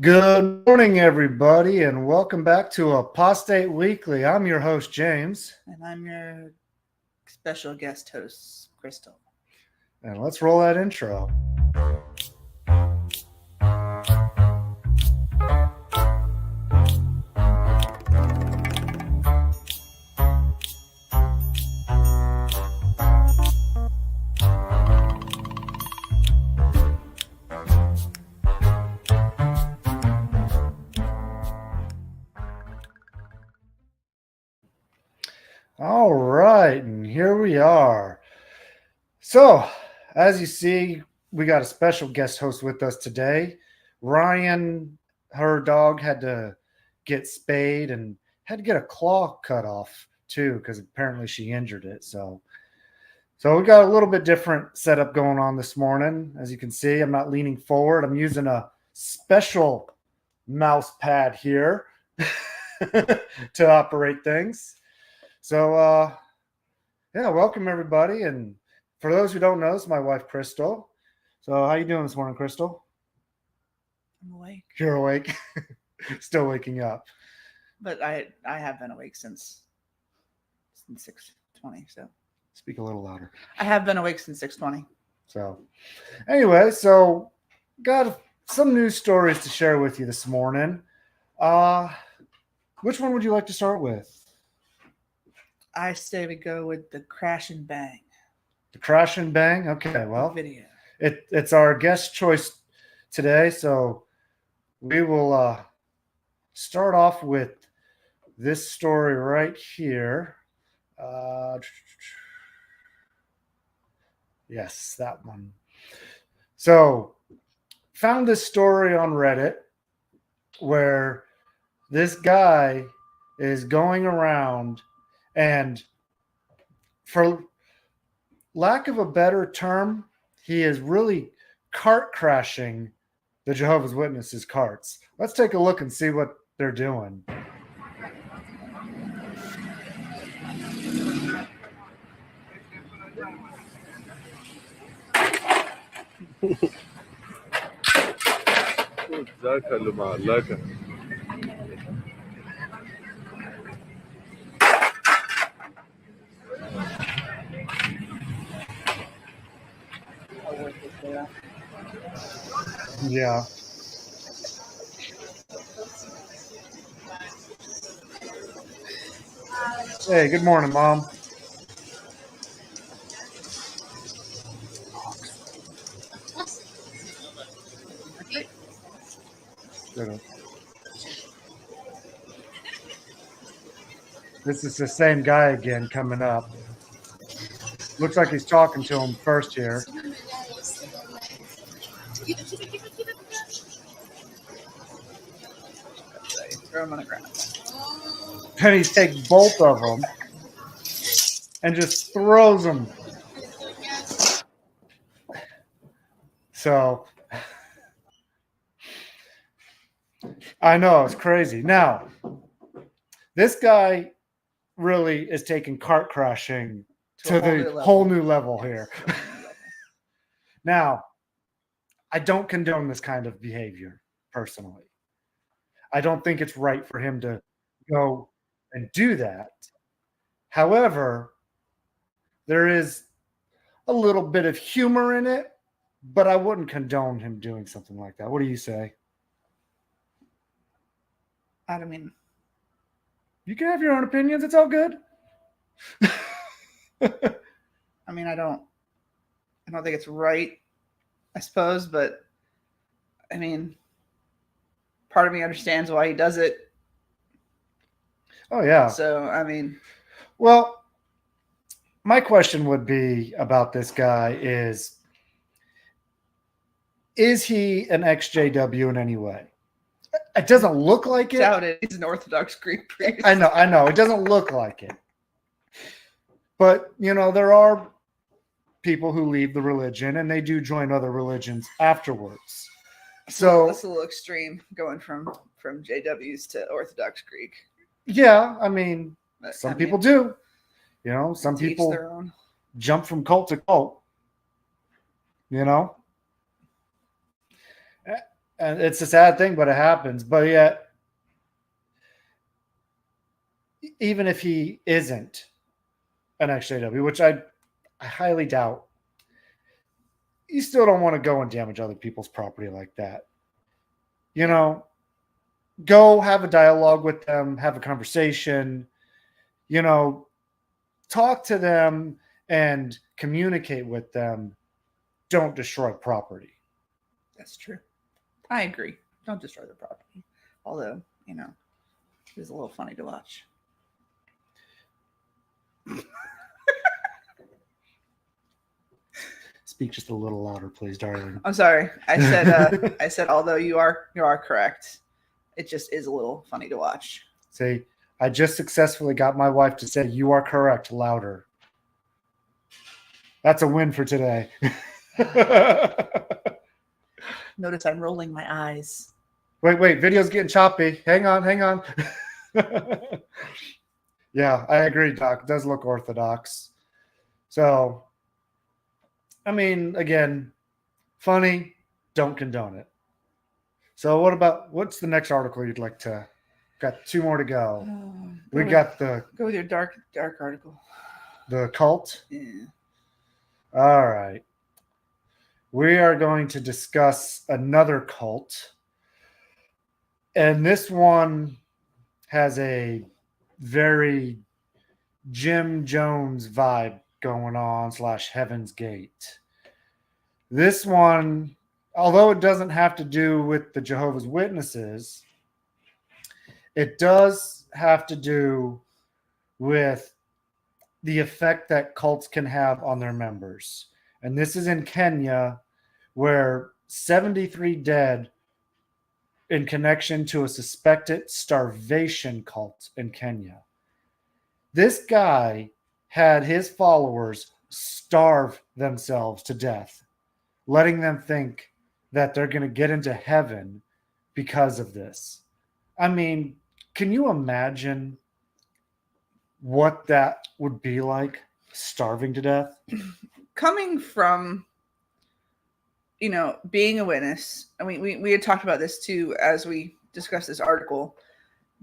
Good morning, everybody, and welcome back to Apostate Weekly. I'm your host, James. And I'm your special guest host, Crystal. And let's roll that intro. All right, and here we are. So, as you see, we got a special guest host with us today. Ryan, her dog had to get spayed and had to get a claw cut off too, because apparently she injured it. So we got a little bit different setup going on this morning. As you can see, I'm not leaning forward. I'm using a special mouse pad here to operate things. So, yeah, welcome everybody. And for those who don't know, it's my wife, Crystal. So how you doing this morning, Crystal? I'm awake. You're awake? Still waking up. But I have been awake since 6:20. So Speak a little louder. I have been awake since 6:20. So anyway, got some news stories to share with you this morning. Which one would you like to start with? I say we go with the crash and bang. The crash and bang? Okay, well, Video. it's our guest choice today, so we will start off with this story right here. Yes, that one. So, found this story on Reddit where this guy is going around and, for lack of a better term, he is really cart crashing the Jehovah's Witnesses carts. Let's take a look and see what they're doing. Yeah. Hey, good morning, Mom. This is the same guy again coming up. Looks like he's talking to him first here. Throw them on the ground. And he takes both of them and just throws them. So, I know, it's crazy. Now, this guy really is taking cart crashing to the whole new level here. Now, I don't condone this kind of behavior, personally. I don't think it's right for him to go and do that. However, there is a little bit of humor in it, but I wouldn't condone him doing something like that. What do you say? I mean, you can have your own opinions. It's all good. I mean, I don't think it's right, I suppose, but I mean, part of me understands why he does it. Oh, yeah. So, I mean, well, my question would be about this guy is he an ex-JW in any way? It doesn't look like it. Doubt it. He's an Orthodox Greek priest. I know. It doesn't look like it. But, there are people who leave the religion and they do join other religions afterwards. So that's a little extreme, going from JWs to Orthodox Greek. Yeah, I mean, some people do. Some people their own. Jump from cult to cult. And it's a sad thing, but it happens. But yet, even if he isn't an XJW, which I highly doubt, you still don't want to go and damage other people's property like that. You know, go have a dialogue with them, have a conversation, you know, talk to them and communicate with them. Don't destroy property. That's true. I agree. Don't destroy the property. Although, you know, it's a little funny to watch. Speak just a little louder, please, darling. I'm sorry. I said although you are correct. It just is a little funny to watch. See, I just successfully got my wife to say you are correct louder. That's a win for today. Notice I'm rolling my eyes. Wait, video's getting choppy. Hang on. Yeah, I agree, Doc. It does look orthodox. So, I mean, again, funny, don't condone it. So what's the next article you'd like to, got two more to go. Go with your dark article. The cult. Yeah. All right. We are going to discuss another cult. And this one has a very Jim Jones vibe going on / Heaven's Gate. This one, although it doesn't have to do with the Jehovah's Witnesses, it does have to do with the effect that cults can have on their members. And this is in Kenya, where 73 dead in connection to a suspected starvation cult in Kenya. This guy had his followers starve themselves to death, letting them think that they're going to get into heaven because of this. I mean, can you imagine what that would be like, starving to death? Coming from, you know, being a witness, I mean, we had talked about this too as we discussed this article.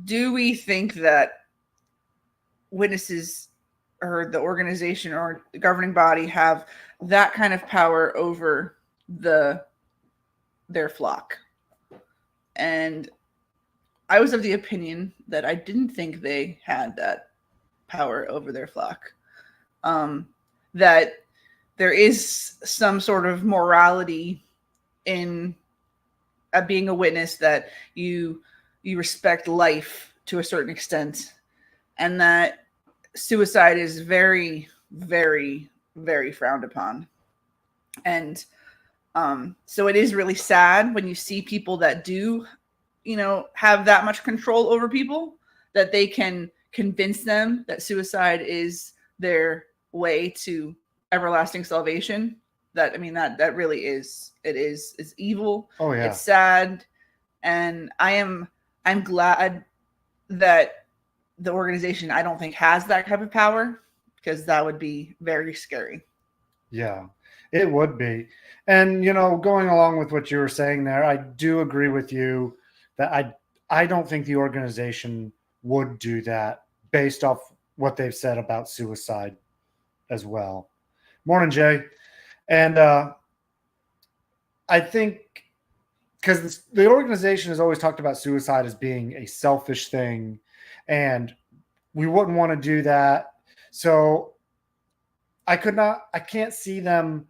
Do we think that witnesses or the organization or the governing body have that kind of power over their flock? And I was of the opinion that I didn't think they had that power over their flock. That there is some sort of morality in being a witness, that you respect life to a certain extent, and that suicide is very, very, very frowned upon. And so it is really sad when you see people that do, you know, have that much control over people, that they can convince them that suicide is their way to everlasting salvation. That, I mean, that really is, it's evil. Oh yeah. It's sad. And I'm glad that the organization, I don't think, has that type of power, because that would be very scary. Yeah, it would be. And, you know, going along with what you were saying there, I do agree with you that I don't think the organization would do that based off what they've said about suicide as well. Morning, Jay. And I think because the organization has always talked about suicide as being a selfish thing, and we wouldn't want to do that. So I can't see them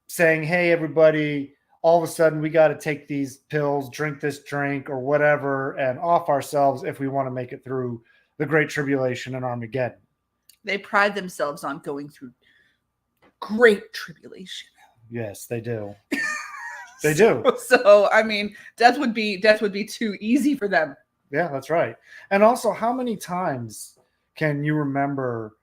saying, hey, everybody, all of a sudden we got to take these pills, drink this drink or whatever, and off ourselves if we want to make it through the Great Tribulation and Armageddon. They pride themselves on going through great tribulation. Yes, they do. They do. So, I mean, death would be too easy for them. Yeah, that's right. And also, how many times can you remember?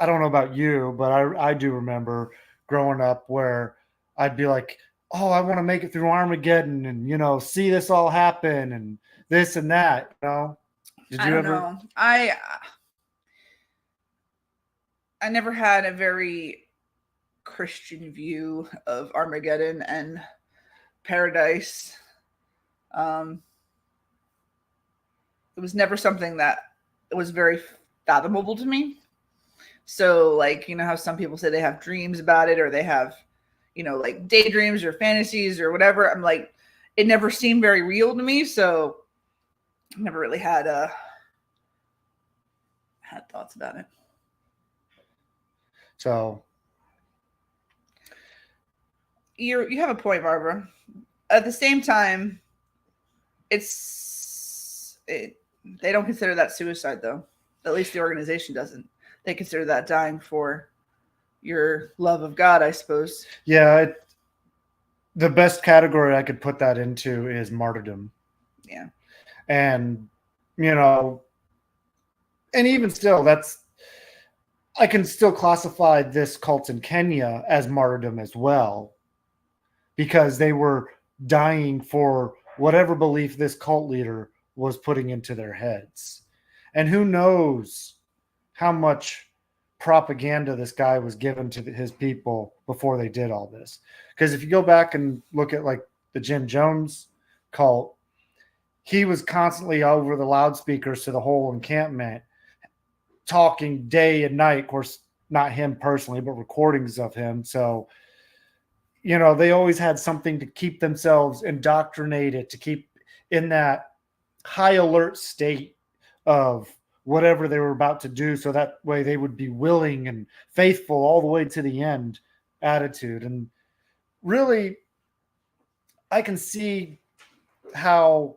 I don't know about you, but I do remember growing up where I'd be like, oh, I want to make it through Armageddon and, you know, see this all happen and this and that, you know? Did you ever know. I never had a very Christian view of Armageddon, and paradise. It was never something that was very fathomable to me. So, like, you know how some people say they have dreams about it, or they have, you know, like daydreams or fantasies or whatever. I'm like, it never seemed very real to me. So I never really had thoughts about it. So You have a point, Barbara. At the same time, they don't consider that suicide, though. At least the organization doesn't. They consider that dying for your love of God, I suppose. yeah, the best category I could put that into is martyrdom. Yeah. And, you know, and even still, I can still classify this cult in Kenya as martyrdom as well, because they were dying for whatever belief this cult leader was putting into their heads. And who knows how much propaganda this guy was given to his people before they did all this. Because if you go back and look at like the Jim Jones cult, he was constantly over the loudspeakers to the whole encampment talking day and night. Of course, not him personally, but recordings of him. So, you know, they always had something to keep themselves indoctrinated, to keep in that high alert state of whatever they were about to do. So that way they would be willing and faithful all the way to the end attitude. And really, I can see how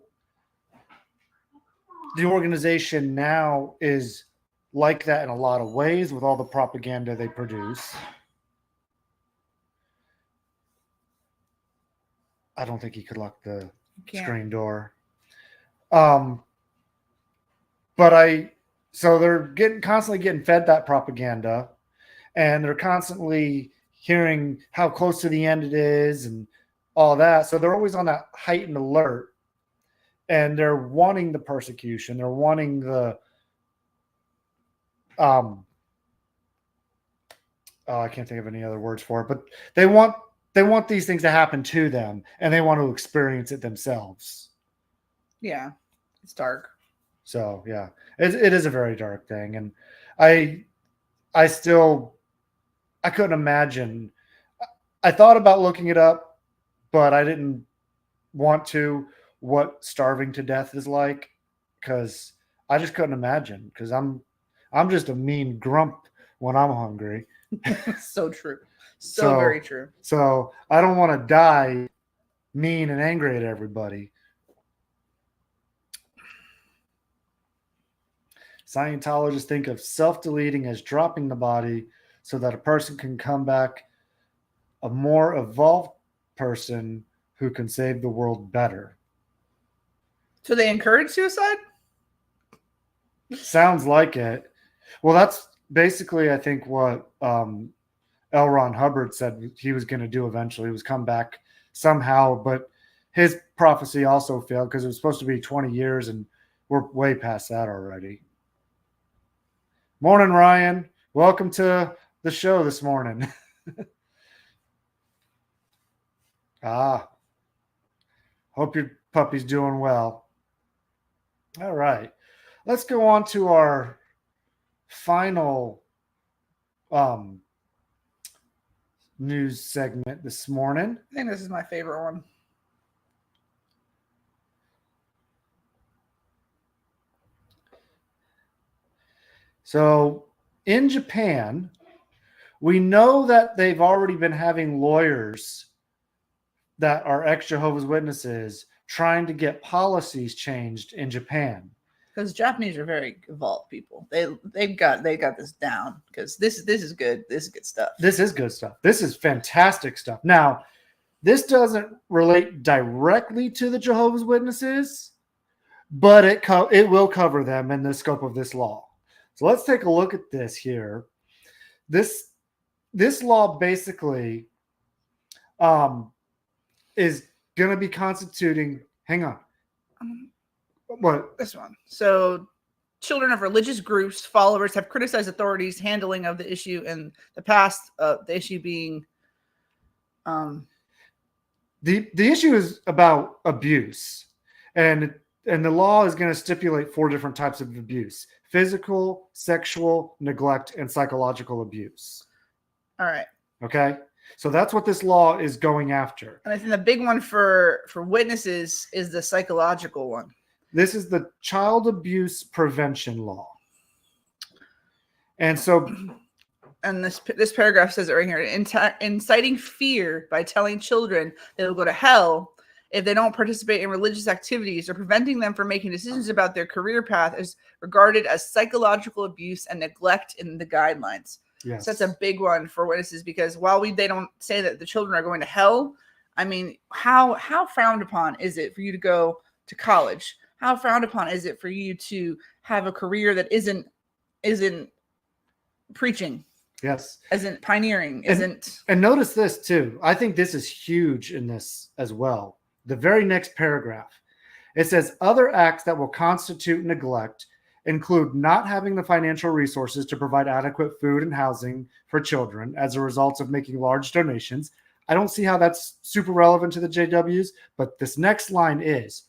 the organization now is like that in a lot of ways with all the propaganda they produce. I don't think he could lock the screen door. So they're constantly getting fed that propaganda, and they're constantly hearing how close to the end it is and all that. So they're always on that heightened alert, and they're wanting the persecution. They're wanting the, I can't think of any other words for it, but they want these things to happen to them, and they want to experience it themselves. Yeah, it's dark. So yeah, it is a very dark thing, and I couldn't imagine. I thought about looking it up, but I didn't want to, what starving to death is like, because I just couldn't imagine, because I'm just a mean grump when I'm hungry. So true. So very true. So I don't want to die mean and angry at everybody. Scientologists think of self-deleting as dropping the body so that a person can come back a more evolved person who can save the world better. So they encourage suicide? Sounds like it. Well, that's basically, I think, what L. Ron Hubbard said he was going to do eventually, was come back somehow, but his prophecy also failed because it was supposed to be 20 years, and we're way past that already. Morning, Ryan. Welcome to the show this morning. Hope your puppy's doing well. All right. Let's go on to our final news segment this morning. I think this is my favorite one. So in Japan, we know that they've already been having lawyers that are ex-Jehovah's Witnesses trying to get policies changed in Japan. Because Japanese are very evolved people. They got this down, because this is good. This is good stuff. This is good stuff. This is fantastic stuff. Now, this doesn't relate directly to the Jehovah's Witnesses, but it will cover them in the scope of this law. So let's take a look at this here. This law basically is going to be constituting. Hang on. What? This one. So children of religious groups, followers, have criticized authorities' handling of the issue in the past. The issue being the The issue is about abuse, and the law is going to stipulate 4 different types of abuse: physical, sexual, neglect, and psychological abuse. All right. Okay, so that's what this law is going after. And I think the big one for witnesses is the psychological one. This is the child abuse prevention law. And so, and this paragraph says it right here: inciting fear by telling children they will go to hell if they don't participate in religious activities, or preventing them from making decisions about their career path, is regarded as psychological abuse and neglect in the guidelines. yes. So that's a big one for witnesses, because while they don't say that the children are going to hell, I mean, how frowned upon is it for you to go to college? How frowned upon is it for you to have a career that isn't preaching? Yes. Isn't pioneering? Isn't. And notice this too. I think this is huge in this as well. The very next paragraph, it says other acts that will constitute neglect include not having the financial resources to provide adequate food and housing for children as a result of making large donations. I don't see how that's super relevant to the JWs, but this next line is,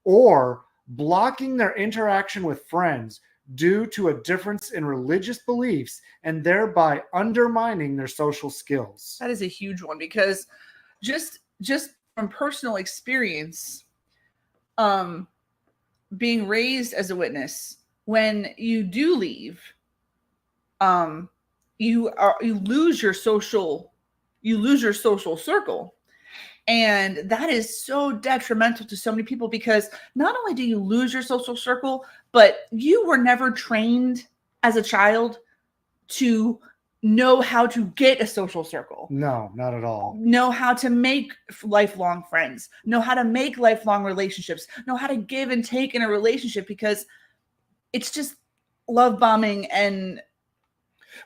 or blocking their interaction with friends due to a difference in religious beliefs and thereby undermining their social skills. That is a huge one, because just from personal experience, being raised as a witness, when you do leave, you lose your social circle. And that is so detrimental to so many people, because not only do you lose your social circle, but you were never trained as a child to know how to get a social circle. No, not at all. Know how to make lifelong friends, know how to make lifelong relationships, know how to give and take in a relationship, because it's just love bombing. And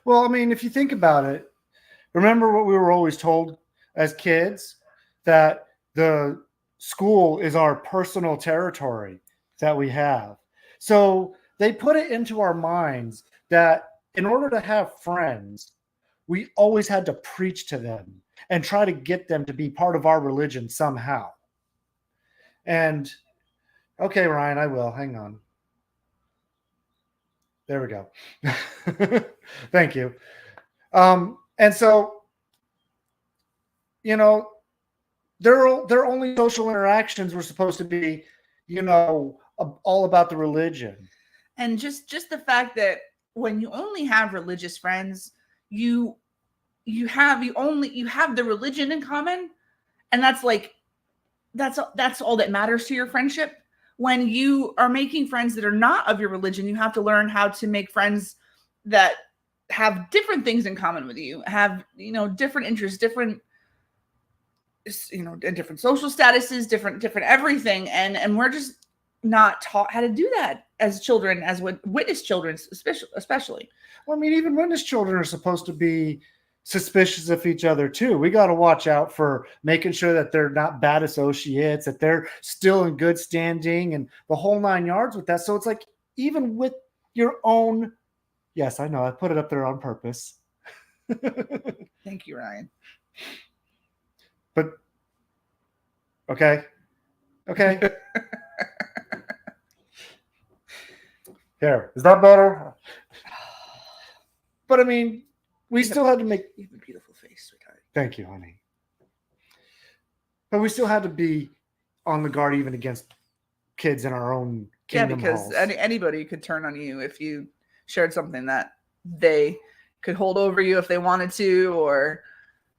well, I mean, if you think about it, remember what we were always told as kids, that the school is our personal territory that we have. So they put it into our minds that in order to have friends, we always had to preach to them and try to get them to be part of our religion somehow. And okay, Ryan, I will. Hang on. There we go. Thank you. And so, you know, their only social interactions were supposed to be, you know, all about the religion. And just the fact that when you only have religious friends, you have the religion in common, and that's all that matters to your friendship. When you are making friends that are not of your religion, you have to learn how to make friends that have different things in common with you, have, you know, different interests, different, you know, different social statuses, different everything. And we're just not taught how to do that as children, as witness children, especially. Well, I mean, even witness children are supposed to be suspicious of each other too. We got to watch out for making sure that they're not bad associates, that they're still in good standing, and the whole 9 yards with that. So it's like, even with your own, yes, I know I put it up there on purpose. Thank you, Ryan. But okay. Here, is that better? But I mean, we still had to make. You have a beautiful face, sweetheart. Thank you, honey. But we still had to be on the guard even against kids in our own kingdom halls. Anybody could turn on you if you shared something that they could hold over you if they wanted to,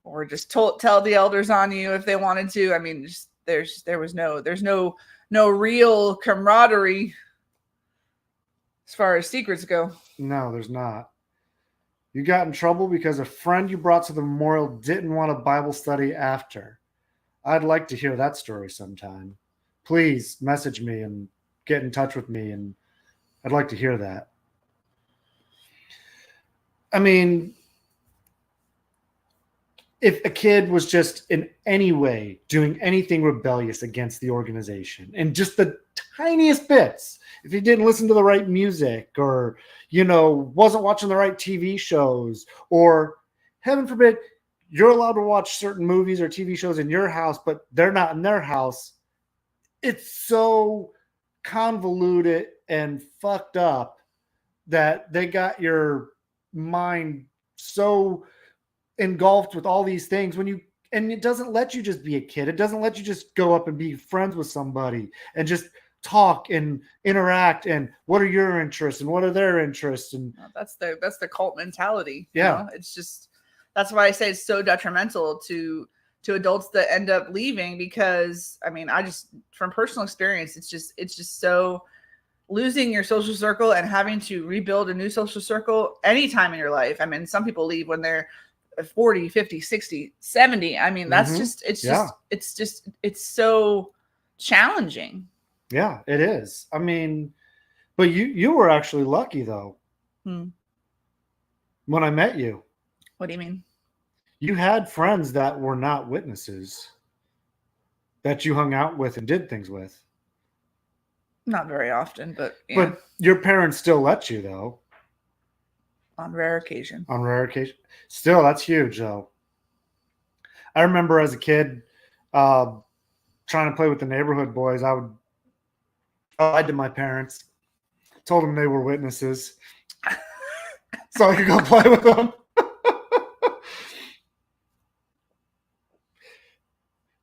or just tell the elders on you if they wanted to. I mean, just there's no real camaraderie as far as secrets go. No, there's not. You got in trouble because a friend you brought to the memorial didn't want a Bible study after. I'd like to hear that story sometime. Please message me and get in touch with me, and I'd like to hear that. I mean, if a kid was just in any way doing anything rebellious against the organization, and just the tiniest bits, if he didn't listen to the right music, or, you know, wasn't watching the right TV shows, or heaven forbid, you're allowed to watch certain movies or TV shows in your house, but they're not in their house. It's so convoluted and fucked up that they got your mind so engulfed with all these things and it doesn't let you just be a kid. It doesn't let you just go up and be friends with somebody and just talk and interact and what are your interests and what are their interests. And that's the cult mentality. Yeah. It's just, that's why I say it's so detrimental to adults that end up leaving, because I mean, I just, from personal experience, it's just so, losing your social circle and having to rebuild a new social circle anytime in your life. I mean, some people leave when they're 40, 50, 60, 70. I mean, that's it's so challenging. Yeah, it is. I mean, but you were actually lucky though. When I met you. What do you mean? You had friends that were not witnesses that you hung out with and did things with. Not very often, but yeah. But your parents still let you though. On rare occasion. On rare occasion. Still, that's huge though. I remember as a kid trying to play with the neighborhood boys. I lied to my parents, told them they were witnesses so I could go play with them.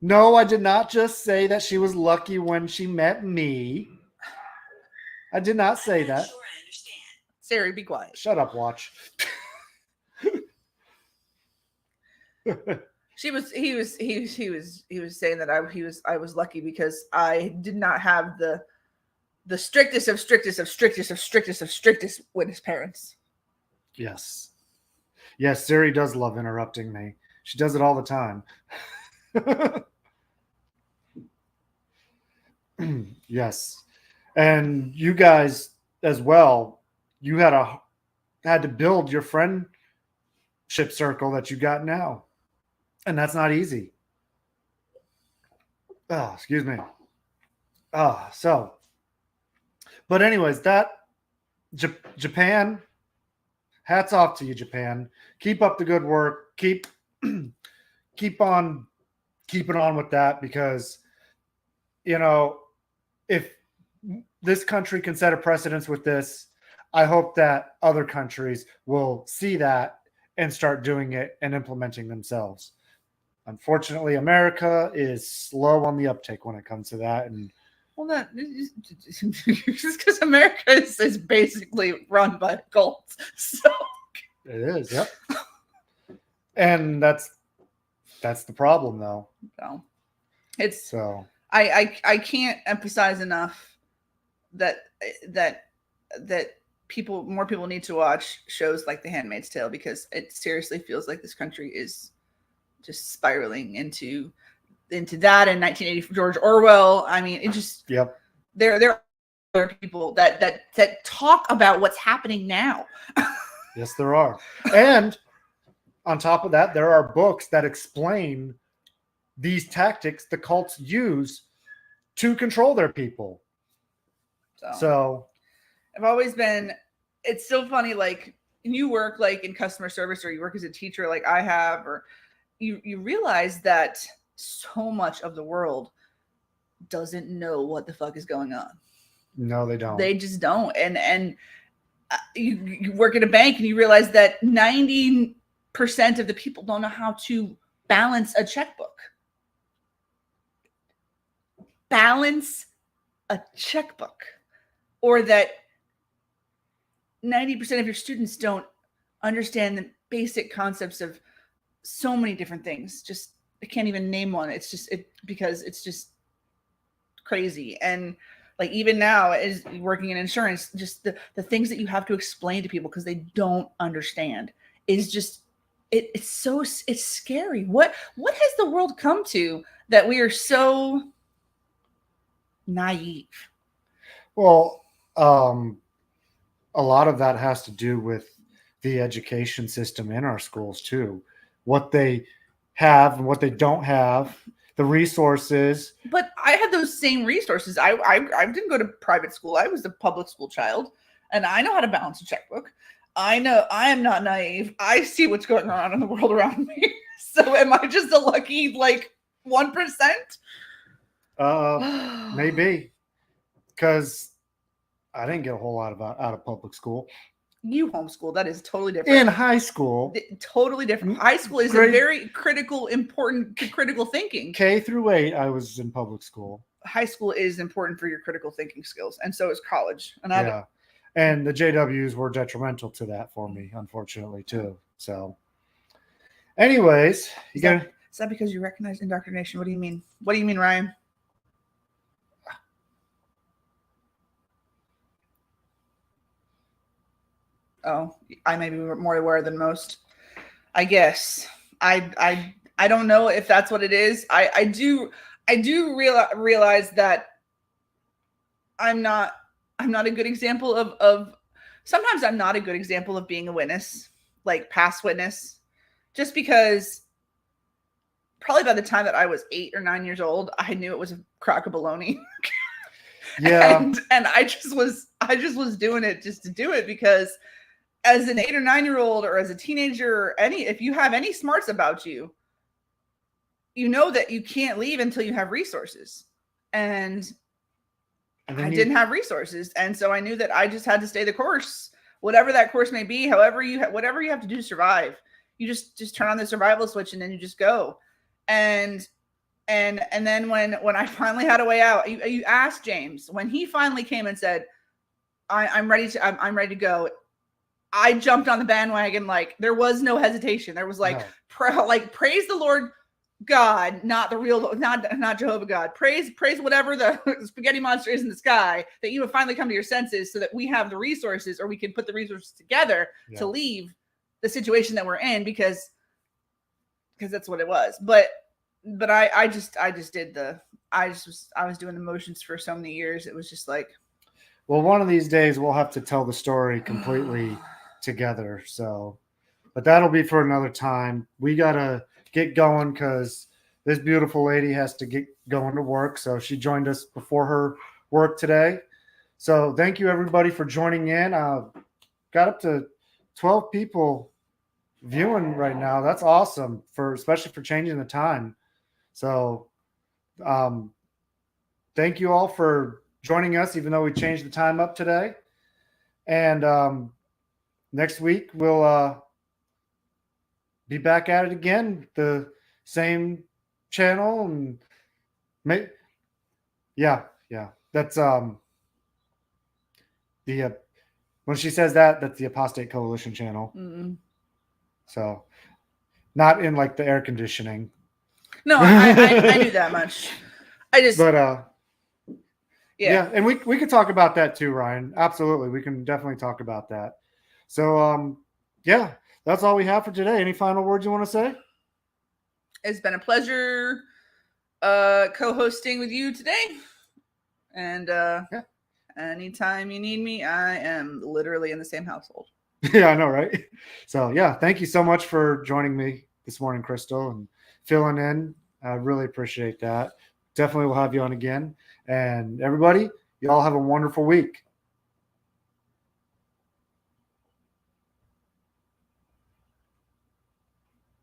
No, I did not just say that she was lucky when she met me. I did not say that. Sure, I understand. Siri, be quiet. Shut up, Watch. He was saying that I was lucky because I did not have the strictest with his parents. Yes. Yes, Siri does love interrupting me. She does it all the time. Yes. And you guys as well, you had to build your friendship circle that you got now. And that's not easy. Oh, excuse me. But anyways, Japan, hats off to you, Japan. Keep up the good work. Keep on keeping on with that, because, if this country can set a precedence with this, I hope that other countries will see that and start doing it and implementing themselves. Unfortunately, America is slow on the uptake when it comes to that. And well, that just because America is basically run by cults. So it is, yep. And that's the problem, though. So I can't emphasize enough that more people need to watch shows like The Handmaid's Tale, because it seriously feels like this country is just spiraling into that. In 1980, George Orwell. I mean, it just, yep. There are people that talk about what's happening now. Yes, there are. And on top of that, there are books that explain these tactics the cults use to control their people. So I've always been, it's so funny, like, you work like in customer service, or you work as a teacher like I have, or you realize that so much of the world doesn't know what the fuck is going on. No, they don't. They just don't. And you work at a bank and you realize that 90% of the people don't know how to balance a checkbook. Balance a checkbook. Or that 90% of your students don't understand the basic concepts of so many different things. Just, I can't even name one. It's just, because it's just crazy. And like, even now, as working in insurance, just the things that you have to explain to people because they don't understand is just, it's scary. What has the world come to that we are so naive? Well, a lot of that has to do with the education system in our schools too. What they have and what they don't have, the resources. But I had those same resources. I didn't go to private school. I was a public school child, and I know how to balance a checkbook. I know I am not naive. I see what's going on in the world around me. So am I just a lucky like 1%? Maybe, because I didn't get a whole lot out of public school. You homeschool. That is totally different. In high school, Totally different. High school is a very critical, important to critical thinking. K through 8, I was in public school. High school is important for your critical thinking skills, and so is college. And and the JWs were detrimental to that for me, unfortunately, too. So, anyways, is that because you recognize indoctrination? What do you mean? What do you mean, Ryan? Oh, I may be more aware than most. I guess. I don't know if that's what it is. I do realize that I'm not a good example of sometimes I'm not a good example of being a witness, like past witness, just because probably by the time that I was 8 or 9 years old, I knew it was a crock of baloney. Yeah. And I just was doing it just to do it because as an 8 or 9 year old or as a teenager, if you have any smarts about you, you know that you can't leave until you have resources. And I didn't have resources. And so I knew that I just had to stay the course, whatever that course may be, whatever you have to do to survive. You just turn on the survival switch and then you just go. And then when I finally had a way out, you asked James, when he finally came and said, I'm ready to go. I jumped on the bandwagon. Like there was no hesitation. There was like, praise the Lord God, not Jehovah God. Praise whatever the spaghetti monster is in the sky, that you would finally come to your senses so that we have the resources, or we can put the resources together to leave the situation that we're in, because that's what it was. But I was doing the motions for so many years. It was just like, well, one of these days we'll have to tell the story completely together. So, but that'll be for another time. We gotta get going because this beautiful lady has to get going to work. So she joined us before her work today. So thank you everybody for joining in. Got up to 12 people viewing right now. That's awesome, especially for changing the time. So thank you all for joining us, even though we changed the time up today. And next week we'll be back at it again, the same channel, and that's the when she says that's the Apostate Coalition channel. Mm-mm. So not in like the air conditioning. No, I knew that much. Yeah, and we could talk about that too, Ryan. Absolutely, we can definitely talk about that. So that's all we have for today. Any final words you want to say? It's been a pleasure co-hosting with you today. And anytime you need me, I am literally in the same household. Yeah, I know, right? So thank you so much for joining me this morning, Crystal, and filling in. I really appreciate that. Definitely will have you on again. And everybody, you all have a wonderful week.